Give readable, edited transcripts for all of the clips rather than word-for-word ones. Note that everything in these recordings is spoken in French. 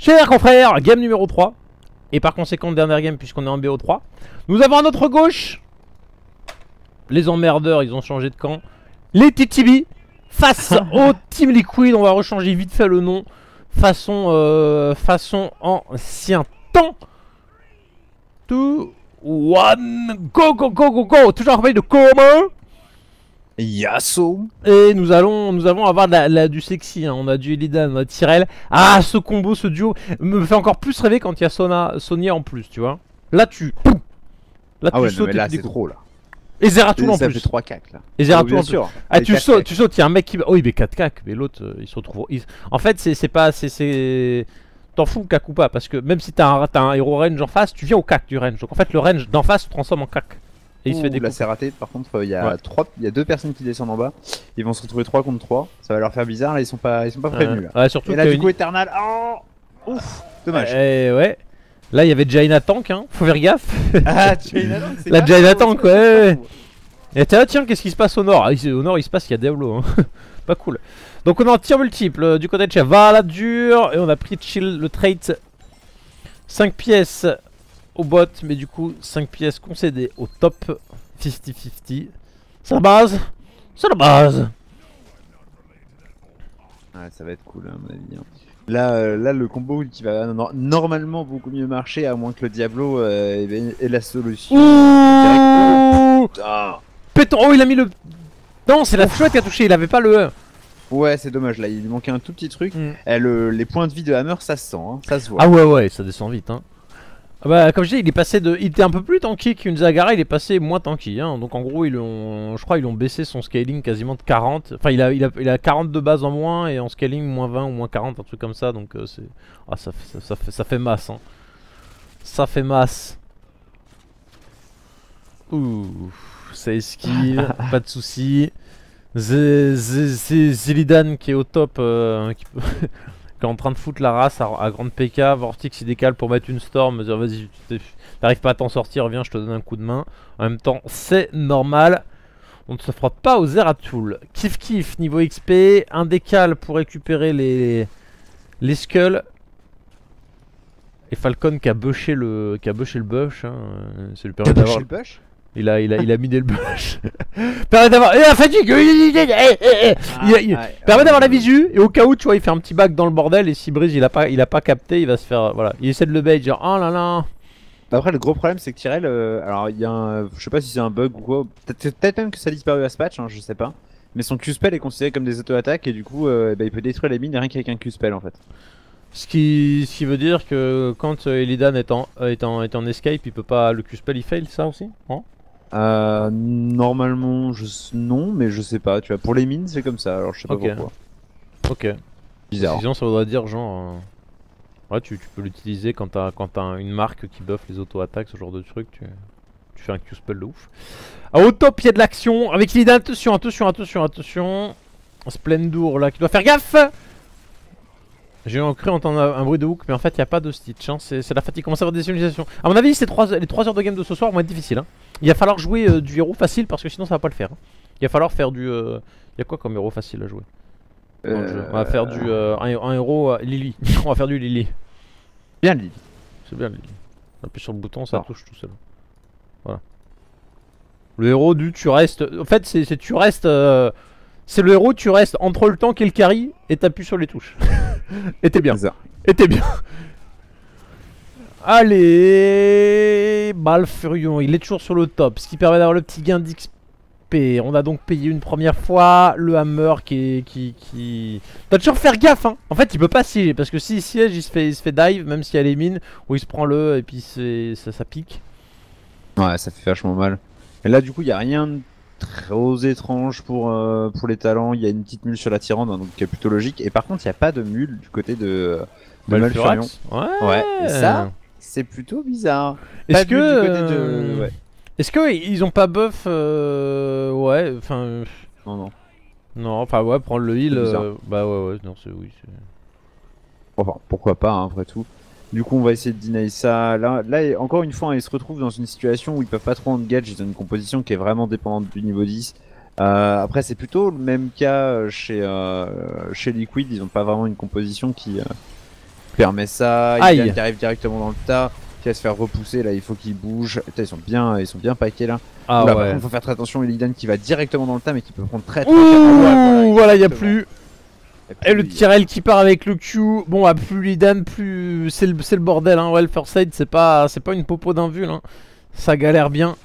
Chers confrères, game numéro 3. Et par conséquent, dernière game puisqu'on est en BO3. Nous avons à notre gauche les emmerdeurs, ils ont changé de camp. Les TTB face au Team Liquid. On va rechanger vite fait le nom. Façon ancien temps. 2, 1, go go go go go. Toujours accompagné de Como. Yasuo. Et nous avons avoir du sexy, hein. On a du Illidan, on a Tyrell. Ah, ce combo, ce duo me fait encore plus rêver quand il y a Sonya en plus, tu vois. Là tu Sautes, mais là c'est trop là. Et Zeratul en ça plus. fait 3 cacs là. Et Zeratul en plus. Sûr. Ah, tu sautes, il y a un mec qui... Oh, il met 4 cacs, mais l'autre, il se retrouve... En fait, c'est pas... T'en fous cac ou pas, parce que même si t'as un héros range en face, tu viens au cac du range. Donc en fait, le range d'en face se transforme en cac. Et il se fait des là c'est raté, par contre il y a 2 personnes qui descendent en bas. Ils vont se retrouver 3 contre 3. Ça va leur faire bizarre, là ils sont pas prévenus là. Ouais, surtout et là du coup Eternal, oh ouf, dommage. Ouais. Là il y avait Jaina Tank, hein. Faut faire gaffe. Ah, Jaina Tank, c'est la Jaina Tank, ouais. Et tiens, qu'est-ce qui se passe au nord? Au nord il se passe qu'il y a Diablo, hein. Pas cool. Donc on est en tir multiple du côté de chef. Va à la dure. Et on a pris chill le trait 5 pièces au bot, mais du coup 5 pièces concédées au top 50-50. C'est la base. C'est la base. Ouais, ça va être cool à mon avis. Là le combo qui va normalement beaucoup mieux marcher, à moins que le Diablo ait la solution. Ouh, péton. Oh, il a mis le... Non, c'est la chouette qui a touché, il avait pas le... Ouais, c'est dommage, là il lui manquait un tout petit truc. Les points de vie de Hammer, ça se sent, hein, ça se voit. Ah ouais, ça descend vite, hein. Ah bah, comme je dis, il est passé de... Il était un peu plus tanky qu'une Zagara, il est passé moins tanky, hein. Donc en gros, je crois ils ont baissé son scaling quasiment de 40. Enfin, il a 40 de base en moins et en scaling moins 20 ou moins 40, un truc comme ça. Donc c'est... Ah, ça fait masse, hein. Ça fait masse. Ouh, ça esquive, pas de soucis. Zillidan qui est au top, qui est en train de foutre la race à grande PK. Vortex il décale pour mettre une storm, me dire vas-y, t'arrives pas à t'en sortir, viens je te donne un coup de main. En même temps c'est normal, on ne se frotte pas aux Zeratul. Kiff niveau XP, un décal pour récupérer les skulls. Et Falcon qui a bushé le bush, hein. Ça lui permet d'avoir... Il a miné le bush. Permet d'avoir... la fatigue. Permet d'avoir la visu. Et au cas où, tu vois, il fait un petit back dans le bordel. Et si Breeze il a pas capté, il va se faire... Voilà. Il essaie de le bait, genre oh là là. Après le gros problème c'est que Tyrell, alors il y a un... Je sais pas si c'est un bug ou quoi. Peut-être même que ça a disparu à ce patch, hein, je sais pas. Mais son Q-spell est considéré comme des auto-attaques. Et du coup, il peut détruire les mines rien qu'avec un Q-spell en fait. Ce qui veut dire que quand Illidan est en escape, il peut pas... Le Q-spell il fail ça aussi, hein? Normalement, non, mais je sais pas. Tu vois, pour les mines, c'est comme ça. Alors, je sais pas pourquoi. Ok. Bizarre. Sinon, ça voudrait dire genre, ouais, tu peux l'utiliser quand t'as une marque qui buff les auto-attaques, ce genre de truc. Tu fais un Q-spell de ouf. Au top, il y a de l'action avec Illidan. Attention. Splendour là qui doit faire gaffe. J'ai cru entendre un bruit de hook, mais en fait il n'y a pas de stitch, hein. C'est la fatigue, commence à avoir des signalisations. À mon avis, les 3 heures de game de ce soir vont être difficiles, hein. Il va falloir jouer du héros facile parce que sinon ça va pas le faire, hein. Il va falloir faire du... Il y a quoi comme héros facile à jouer dans le jeu? On va faire du... un héros Lily. On va faire du Lily. Bien Lily. C'est bien Lily. On appuie sur le bouton, ça touche tout seul. Voilà. Le héros du tu restes... En fait c'est tu restes... C'est le héros, tu restes entre le tank et le carry et t'appuies sur les touches. Et t'es bien. Et t'es bien. Allez, Malfurion, il est toujours sur le top, ce qui permet d'avoir le petit gain d'XP. On a donc payé une première fois le hammer qui... Doit toujours faire gaffe, hein. En fait il peut pas siéger parce que s'il siège il se fait dive même s'il y a les mines où il se prend le et puis ça pique. Ouais, ça fait vachement mal. Et là du coup il y a rien de trop étrange pour les talents. Il y a une petite mule sur la tyrande, hein, donc qui est plutôt logique. Et par contre il n'y a pas de mule du côté de Malfurion. Ouais. Et ça c'est plutôt bizarre. Est-ce que... Ouais. Est-ce qu'ils ont pas buff ouais, enfin... Non. Non, enfin ouais, prendre le heal... bah ouais, non c'est... Oui, enfin, pourquoi pas, hein, après tout. Du coup on va essayer de deny ça. Là encore une fois, hein, ils se retrouvent dans une situation où ils peuvent pas trop engage. Ils ont une composition qui est vraiment dépendante du niveau 10. Après c'est plutôt le même cas chez Liquid. Ils ont pas vraiment une composition permet ça. Aïe. Il arrive directement dans le tas, qui va se faire repousser. Là, il faut qu'il bouge. Putain, ils sont bien paqués là. Ah Oula, par ouais. contre, faut faire très attention. Illidan qui va directement dans le tas, mais qui peut prendre très Ouh, cher. voilà, il y a exactement. plus. puis, Et le Tyrell qui part avec le Q. Bon, à plus Illidan, plus c'est le bordel. Hein. Ouais, le first aid, c'est pas une popo d'un vu. Hein. Ça galère bien.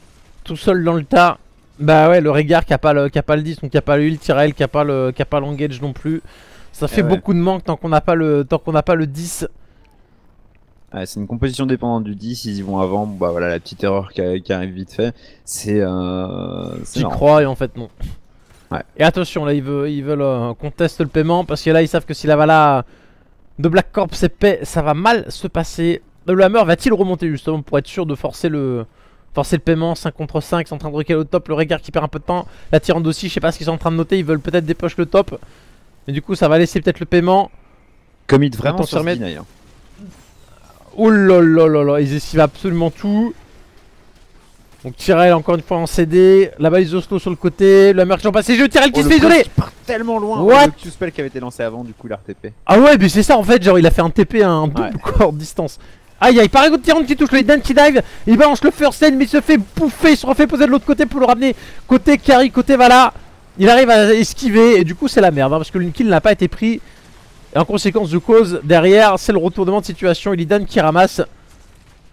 Tout seul dans le tas. Bah ouais, le Régard qui a pas le 10, donc qui a pas le heal, Tyrell qui a pas l'engage non plus. Ça fait beaucoup de manque tant qu'on n'a pas le 10. Ouais, c'est une composition dépendante du 10, ils y vont avant. Bon, bah voilà la petite erreur qui arrive vite fait. C'est J'y crois et en fait non. Ouais. Et attention là ils veulent qu'on teste le paiement parce que là ils savent que si la Vala de Black Corp s'épais, ça va mal se passer. Le Hammer va-t-il remonter justement pour être sûr de forcer le paiement 5 contre 5, ils sont en train de recaler au top, le Régard qui perd un peu de temps, la Tyrande aussi, je sais pas ce qu'ils sont en train de noter, ils veulent peut-être dépoche le top. Mais du coup ça va laisser peut-être le paiement. Commit vraiment Attends, sur ce remettre. deny, hein. Oh là là là là, ils esquivent absolument tout. Donc Tyrell encore une fois en CD, la balise Oslo sur le côté, le Hammer qui est en passé jeu, Tyrell qui se fait isoler. Il part tellement loin. What? Le Q-spell qui avait été lancé avant, du coup il a RTP. Ah ouais, mais c'est ça en fait, genre il a fait un TP à un double corps de distance. Aïe aïe, pareil, Tyrande qui touche le Illidan qui dive, il balance le first aid mais il se fait bouffer, il se refait poser de l'autre côté pour le ramener côté carry, côté Vala. Il arrive à esquiver et du coup c'est la merde hein, parce que le kill n'a pas été pris. Et en conséquence de cause, derrière c'est le retournement de situation, Illidan qui ramasse,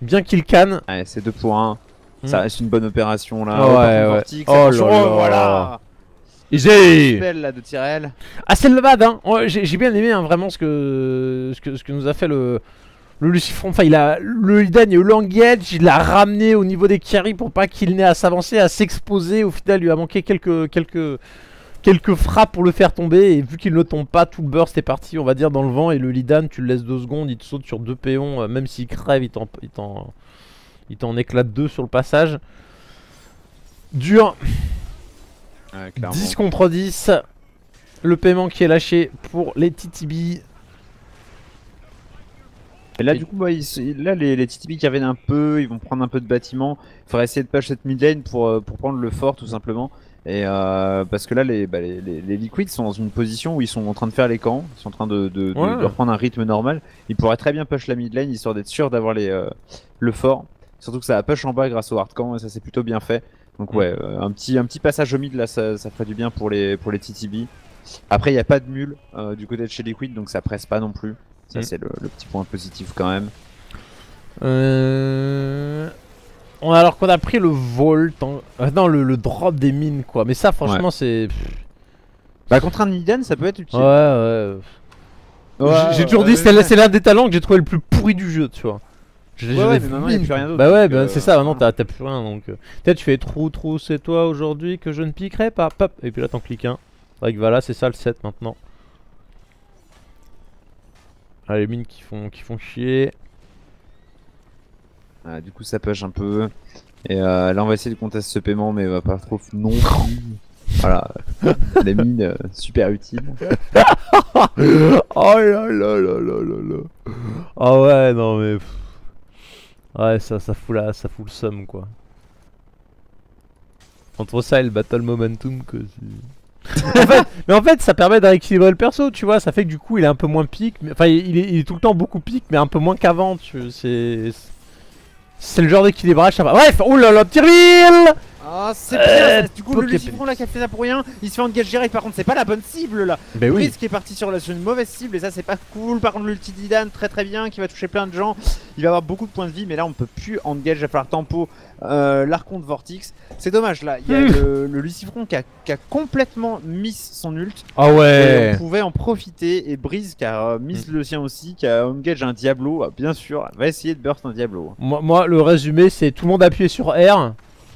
bien qu'il canne. Ouais, c'est 2 pour 1. Hmm. Ça reste une bonne opération là. Ouais, ouais. Vortex, Oh attention, là là. voilà. Easy. Belle là de Tyrell. Ah c'est le bad hein, j'ai bien aimé hein, vraiment ce que nous a fait le Lucifron. Enfin le Illidan et le Langage, il l'a ramené au niveau des carries pour pas qu'il n'ait à s'avancer, à s'exposer. Au final il lui a manqué quelques frappes pour le faire tomber. Et vu qu'il ne tombe pas, tout le burst est parti on va dire dans le vent. Et le Illidan tu le laisses 2 secondes, il te saute sur 2 péons. Même s'il crève il t'en éclate 2 sur le passage. Dur. Ouais, 10 contre 10. Le paiement qui est lâché pour les TTB. Et là du coup bah, là les TTB qui reviennent un peu, ils vont prendre un peu de bâtiment. Il faudra essayer de push cette mid lane pour prendre le fort tout simplement. Et parce que là les Liquids sont dans une position où ils sont en train de faire les camps, ils sont en train de reprendre un rythme normal. Ils pourraient très bien push la mid lane histoire d'être sûr d'avoir le fort. Surtout que ça va push en bas grâce au hard camp et ça c'est plutôt bien fait. Donc ouais, un petit passage au mid là ça ferait du bien pour les TTB. Après il n'y a pas de mule du côté de chez Liquid donc ça presse pas non plus. Ça c'est le petit point positif quand même. Alors qu'on a pris le Volt, non le drop des mines quoi. Mais ça franchement c'est... Bah contre un Illidan ça peut être utile. Ouais. J'ai toujours dit c'est l'un des talents que j'ai trouvé le plus pourri du jeu tu vois. Ouais, mais maintenant il n'y a plus rien d'autre. Bah ouais, bah c'est ça, maintenant t'as plus rien donc. Peut-être tu fais trou, c'est toi aujourd'hui que je ne piquerai pas. Pop. Et puis là t'en cliques un. Avec voilà, c'est ça le set maintenant. Ah, les mines qui font chier. Ah, du coup ça push un peu. Et là on va essayer de contester ce paiement mais va pas trop non plus. Voilà. Les mines super utiles. Oh là là là là là là. Ah ouais non mais. Ouais ça fout le seum quoi. Entre ça et le battle momentum que mais en fait ça permet de rééquilibrer le perso tu vois, ça fait que du coup il est un peu moins pique, enfin il est tout le temps beaucoup pique mais un peu moins qu'avant c'est le genre d'équilibrage ça va. Bref, oh là là, petit reveal. Ah c'est bien ça. Du coup le Lucifron là qui a fait ça pour rien, il se fait engage direct par contre c'est pas la bonne cible là. Ben oui. Qui est parti sur une mauvaise cible et ça c'est pas cool. Par contre l'ulti d'Illidan très bien qui va toucher plein de gens. Il va avoir beaucoup de points de vie mais là on peut plus engage, il va falloir tempo l'archon de Vortex. C'est dommage là, il y a le Lucifron qui a complètement miss son ult. Ah ouais. Et on pouvait en profiter et Breeze qui a miss le sien aussi, qui a engage un Diablo, bien sûr, va essayer de burst un Diablo. Moi le résumé c'est tout le monde appuyé sur R.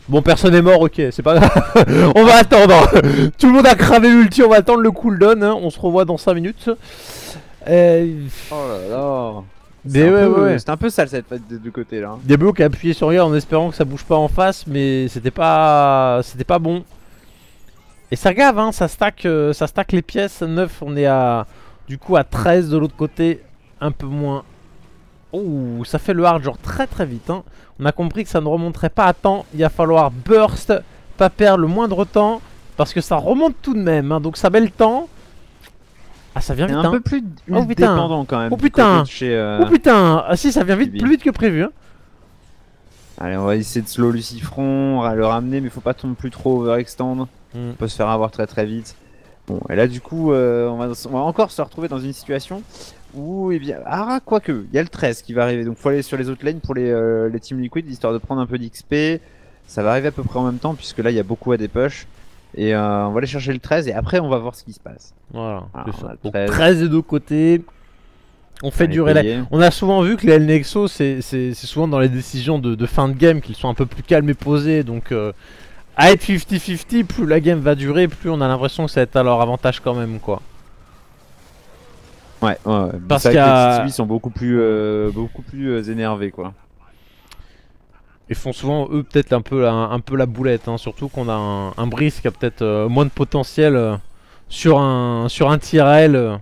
Bon personne est mort, ok c'est pas grave. On va attendre. Tout le monde a cravé l'ulti, on va attendre le cooldown hein. On se revoit dans 5 minutes. Oh là là. C'était un peu sale cette phase de côté là. Diablo qui a appuyé sur R en espérant que ça bouge pas en face mais c'était pas bon. Et ça gave hein, ça stack les pièces. 9 on est à du coup à 13 de l'autre côté. Un peu moins. Ouh ça fait le hard genre très vite hein. On a compris que ça ne remonterait pas à temps. Il va falloir burst, pas perdre le moindre temps parce que ça remonte tout de même hein. Donc ça met le temps. Ah, ça vient C'est vite, un hein. peu plus Oh, putain. dépendant quand même. Oh, du putain. côté de chez, Oh putain. Ah si, ça vient vite, Tibi. plus vite que prévu, hein. Allez, on va essayer de slow Lucifron, le ramener, mais faut pas non plus trop overextend. On peut se faire avoir très très vite. Bon, et là du coup, on va encore se retrouver dans une situation où, eh bien, ah, quoique, il y a le 13 qui va arriver, donc faut aller sur les autres lanes pour les Team Liquid, histoire de prendre un peu d'XP. Ça va arriver à peu près en même temps, puisque là il y a beaucoup à des push. Et on va aller chercher le 13 et après on va voir ce qui se passe. Voilà, Alors, c'est on a ça. le Donc 13. 13 des deux côtés. On fait Allez, durer la... payer. On a souvent vu que les Nexo, c'est souvent dans les décisions de fin de game qu'ils sont un peu plus calmes et posés. Donc à être 50-50, plus la game va durer, plus on a l'impression que ça va être à leur avantage quand même, quoi. Ouais. Parce C'est vrai qu'il y que a- les TTB sont beaucoup plus énervés, quoi. Ils font souvent, eux, peut-être un peu la boulette, hein. Surtout qu'on a un Brice qui a peut-être moins de potentiel sur un TRL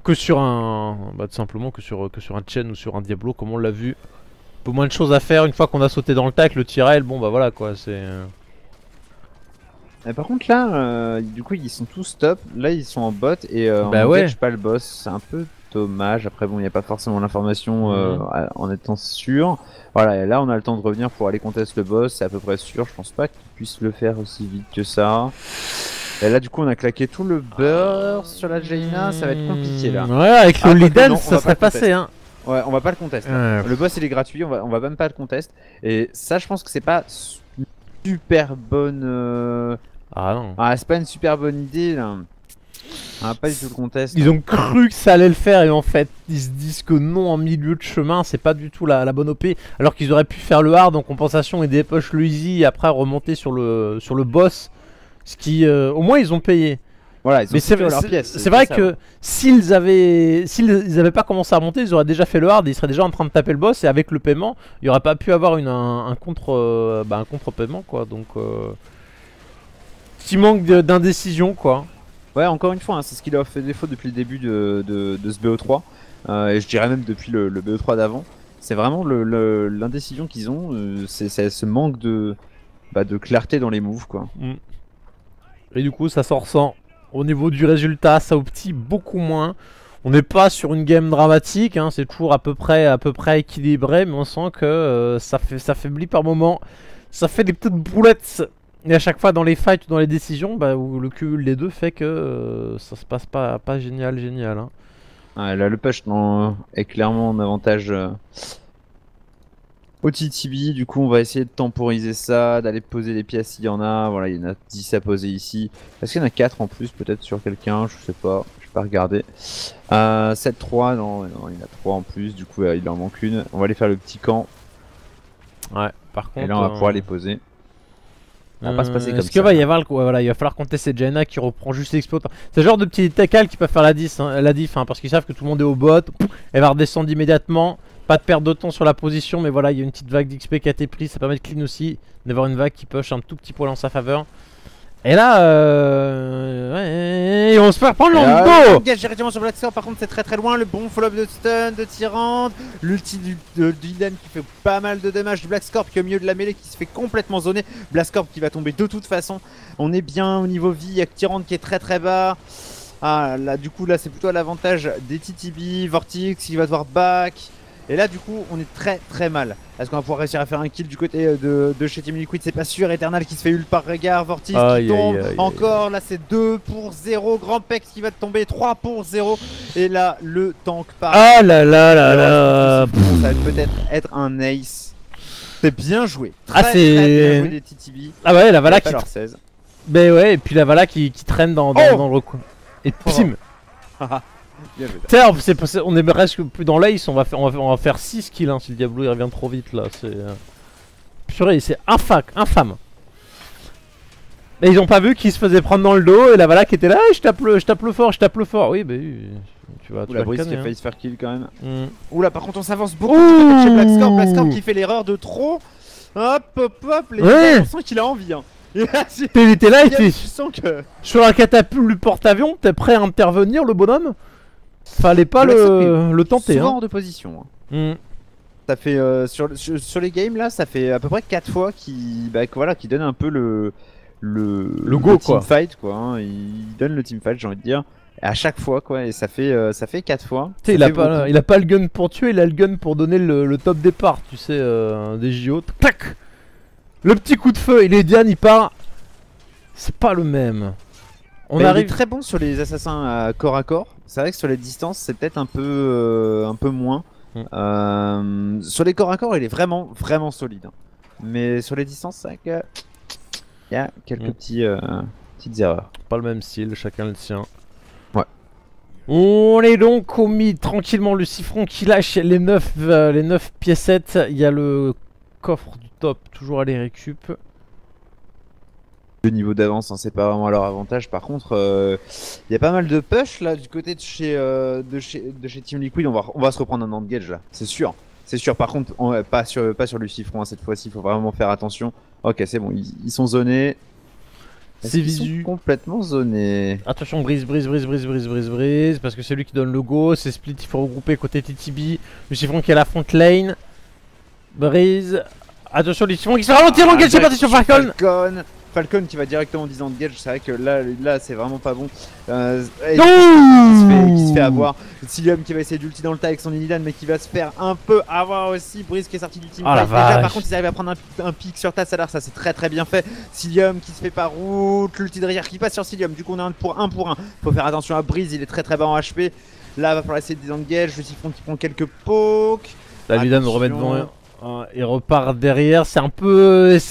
que sur un... Bah, tout simplement que sur un Chen ou sur un Diablo, comme on l'a vu. Un peu moins de choses à faire une fois qu'on a sauté dans le tac, le TRL, bon bah voilà quoi, c'est... Et par contre là, du coup ils sont tous top, là ils sont en bot et Bah on ouais. catch pas le boss, c'est un peu dommage, après bon il n'y a pas forcément l'information Mhm. en étant sûr. Voilà, et là on a le temps de revenir pour aller contester le boss, c'est à peu près sûr, je pense pas qu'il puisse le faire aussi vite que ça. Et là du coup on a claqué tout le beurre sur la Jaina, ça va être compliqué là. Ouais, avec Ah, le quoique lead non, dance, on ça va serait pas le passé, hein. Ouais, on va pas le contester. Le boss il est gratuit, on va même pas le contester. Et ça je pense que c'est pas une super bonne... Ah non. Ah, c'est pas une super bonne idée là. On va pas du tout le contest. Ils ont cru que ça allait le faire et en fait ils se disent que non en milieu de chemin c'est pas du tout la bonne OP, alors qu'ils auraient pu faire le hard en compensation et des push le easy et après remonter sur le boss, ce qui au moins ils ont payé. Voilà, ils ont Mais sécuré leurs pièces. c'est vrai que s'ils avaient pas commencé à monter, ils auraient déjà fait le hard et ils seraient déjà en train de taper le boss, et avec le paiement il y aurait pas pu avoir un contre-paiement quoi, donc petit manque d'indécision quoi. Ouais, encore une fois, hein, c'est ce qui leur fait défaut depuis le début de ce BO3. Et je dirais même depuis le BO3 d'avant. C'est vraiment l'indécision qu'ils ont. C'est ce manque de clarté dans les moves, quoi. Et du coup ça s'en ressent au niveau du résultat, ça optime beaucoup moins. On n'est pas sur une game dramatique, hein, c'est toujours à peu près équilibré, mais on sent que ça faiblit par moment. Ça fait des petites boulettes. Et à chaque fois dans les fights ou dans les décisions, bah, où le cumul des deux fait que ça se passe pas génial. Hein. Ouais, là, le push est clairement en avantage au TTB. Du coup, on va essayer de temporiser ça, d'aller poser les pièces s'il y en a. Voilà, il y en a 10 à poser ici. Est-ce qu'il y en a 4 en plus, peut-être sur quelqu'un? Je sais pas, je vais pas regarder. 7-3, non, il y en a 3 en plus. Du coup, il en manque une. On va aller faire le petit camp. Ouais, par contre. Et là, on va pouvoir les poser. Ça va pas se passer comme ça. Est-ce qu'il va y avoir il va falloir contester Jaina qui reprend juste l'exploit. C'est le genre de petit tackle qui peut faire la diff, hein, parce qu'ils savent que tout le monde est au bot. Elle va redescendre immédiatement. Pas de perte de temps sur la position, mais voilà, il y a une petite vague d'XP qui a été prise. Ça permet de clean aussi, d'avoir une vague qui push un tout petit poil en sa faveur. Et là, ouais, on se fait reprendre l'Angbo. Engage directement sur Blackstar, par contre c'est très très loin. Le bon follow-up de stun de Tyrande. L'ulti de Dylan qui fait pas mal de dommages. Du Blackscorp qui est au milieu de la mêlée qui se fait complètement zoner. Blackscorp qui va tomber de toute façon. On est bien au niveau vie avec Tyrande qui est très très bas. Ah là du coup là c'est plutôt à l'avantage des TTB. Vortex qui va devoir back. Et là du coup on est très très mal. Est-ce qu'on va pouvoir réussir à faire un kill du côté de chez Team Liquid? C'est pas sûr. Eternal qui se fait ult par regard. Vortex qui tombe. Encore là c'est 2-0. Grand Pex qui va tomber. 3-0. Et là le tank part. Ah là là là là. Ça va peut-être être un ace. C'est bien joué. Ah, c'est très bien joué des TTB. Ah ouais, la Vala qui... leur 16. Ben ouais, et puis la Vala qui traîne dans le recoin. Et pim. Tiens, on est presque plus dans l'ace, on va faire 6 kills hein, si le Diablo il revient trop vite là. C'est purée, c'est infâme. Et ils ont pas vu qu'il se faisait prendre dans le dos et la Vala qui était là, je tape le fort. Oui, bah oui, tu vas La Brice qui a hein. failli se faire kill quand même. Mm. Oula, par contre on s'avance beaucoup chez Blackscorp. Blackscorp qui fait l'erreur de trop. Hop, les Ouais. gars, on sent qu'il a envie hein. Il était là, il Tu était sens que... sur la catapulte du porte-avions, t'es prêt à intervenir le bonhomme? Fallait pas le tenter souvent hein. hors de position. Mm. Ça fait sur les games là, ça fait à peu près 4 fois qui donne un peu le go, quoi. teamfight quoi. Hein. Il donne le teamfight, j'ai envie de dire. à chaque fois quoi, et ça fait 4 fois. Tu sais, il a pas le gun pour tuer, il a le gun pour donner le top départ, tu sais, des JO. Tac. Le petit coup de feu, et l'Edian il part. C'est pas le même. Il est très bon sur les assassins à corps à corps. C'est vrai que sur les distances, c'est peut-être un peu moins. Sur les corps à corps, il est vraiment solide. Hein. Mais sur les distances, c'est vrai que il y a quelques petites erreurs. Pas le même style, chacun le sien. Ouais. On est donc au mid, tranquillement, le siffron qui lâche les 9 piécettes. Il y a le coffre du top, toujours à les récup. Le niveau d'avance, hein, c'est pas vraiment à leur avantage. Par contre, il y a pas mal de push là du côté de chez Team Liquid. On va se reprendre un engage là, c'est sûr. C'est sûr. Par contre, pas sur le siffron hein, cette fois-ci. Il faut vraiment faire attention. Ok, c'est bon, ils sont zonés. C'est visu. Complètement zonés. Attention, brise, parce que c'est lui qui donne le go. C'est split, il faut regrouper côté TTB. Le siffron qui est à la front lane. Brise. Attention, le siffron qui se ralentit. L'engage, c'est parti sur Falcon. Falcon qui va directement en disant engage, c'est vrai que là c'est vraiment pas bon. Qui se fait avoir. Cilium qui va essayer d'ulti dans le tas avec son Illidan, mais qui va se faire un peu avoir aussi. Brise qui est sorti du team. Ah, par contre, ils arrivent à prendre un pic sur Tassadar, ça c'est très bien fait. Cilium qui se fait par route, l'ulti derrière qui passe sur Cilium. Du coup, on est un pour un. Faut faire attention à Brise, il est très bas en HP. Là, va falloir essayer de désengage. Le siphon qui prend quelques pokes. La Illidan remet devant. Il repart derrière, c'est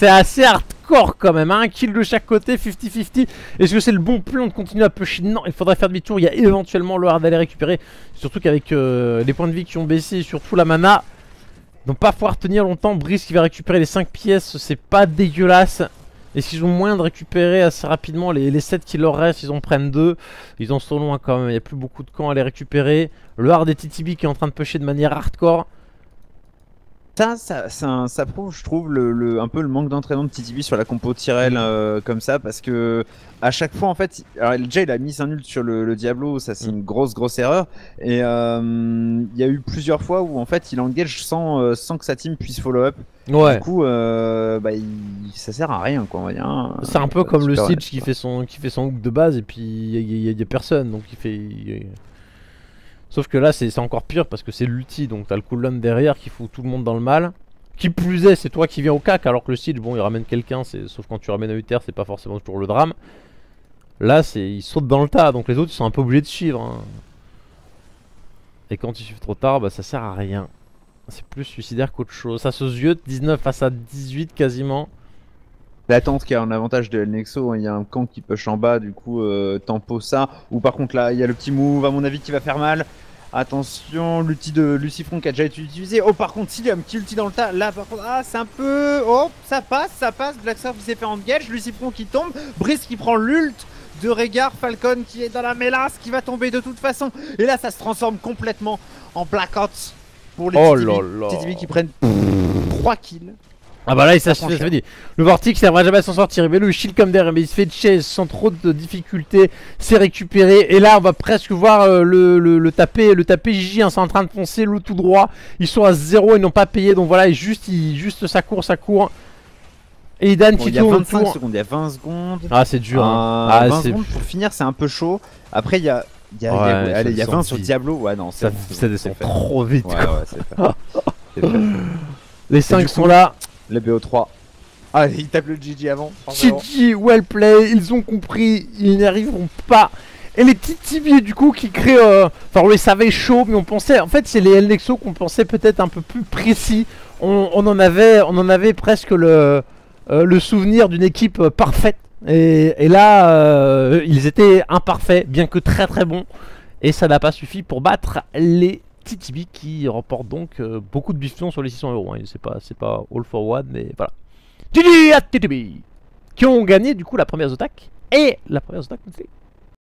assez hardcore quand même, hein. Un kill de chaque côté, 50-50. Est-ce que c'est le bon plan de continuer à pusher? Non, il faudrait faire demi-tour, il y a éventuellement le hard d'aller récupérer. Surtout qu'avec les points de vie qui ont baissé et surtout la mana, donc pas pouvoir tenir longtemps. Brice qui va récupérer les 5 pièces, c'est pas dégueulasse. Est-ce qu'ils ont moyen de récupérer assez rapidement les 7 qui leur restent? Ils en prennent 2, ils en sont loin quand même, il n'y a plus beaucoup de camps à les récupérer. Le hard des TTB qui est en train de pusher de manière hardcore. Ça prouve, je trouve, un peu le manque d'entraînement de TTB sur la compo Tyrell comme ça, parce que à chaque fois en fait, alors déjà il a mis 5 nuls sur le Diablo, ça c'est une grosse erreur, et il y a eu plusieurs fois où en fait il engage sans que sa team puisse follow up. Ouais. Du coup, ça sert à rien quoi, on va dire. Hein, c'est un peu comme le Siege qui fait son hook de base et puis il y a personne, donc il fait. Sauf que là c'est encore pire parce que c'est l'ulti, donc t'as le cooldown derrière qui fout tout le monde dans le mal. Qui plus est, c'est toi qui viens au cac, alors que le Siege, bon il ramène quelqu'un, sauf quand tu ramènes à Uther, c'est pas forcément toujours le drame. Là il saute dans le tas, donc les autres ils sont un peu obligés de suivre. Hein. Et quand ils suivent trop tard, bah ça sert à rien. C'est plus suicidaire qu'autre chose. Ça se ziote, 19 face à 18 quasiment. L'attente qui a un avantage de El Nexo, il y a un camp qui push en bas, du coup tempo ça. Ou par contre là il y a le petit move à mon avis qui va faire mal. Attention, l'ulti de Lucifron qui a déjà été utilisé. Oh par contre Cilium qui ulti dans le tas. Là par contre, c'est un peu... Oh ça passe. Blacksurf qui s'est fait engage, Lucifron qui tombe, Brice qui prend l'ult de Régard, Falcon qui est dans la mélasse, qui va tomber de toute façon. Et là ça se transforme complètement en blackout pour les TTB qui prennent 3 kills. Ah bah là ça se fait dire. Le Vortex il n'arrivera jamais à s'en sortir. Il met le shield comme derrière, mais il se fait de chaise sans trop de difficultés. C'est récupéré. Et là on va presque voir le taper JJ, hein, c'est en train de foncer le tout droit. Ils sont à 0, ils n'ont pas payé. Donc voilà, juste ça court. Et Dan qui tourne autour. Il y a 20 secondes. Ah c'est dur. 20 secondes pour finir, c'est un peu chaud. Après il y a 20 sur Diablo. Ouais non, ça descend trop vite. Ouais, c'est fait. Les 5 sont là. Le BO3. Ah, il tape le GG avant. GG, well play, ils ont compris, ils n'y arriveront pas. Et les petits tibiers du coup qui créent... Enfin on les savait chaud, mais on pensait... En fait c'est les Nexo qu'on pensait peut-être un peu plus précis. On en avait presque le souvenir d'une équipe parfaite. Et là, ils étaient imparfaits, bien que très bons. Et ça n'a pas suffi pour battre les... TTB qui remporte donc beaucoup de bifetons sur les 600 €. Hein. C'est pas all for one, mais voilà. GG à TTB qui ont gagné du coup la première attaque et la première attaque.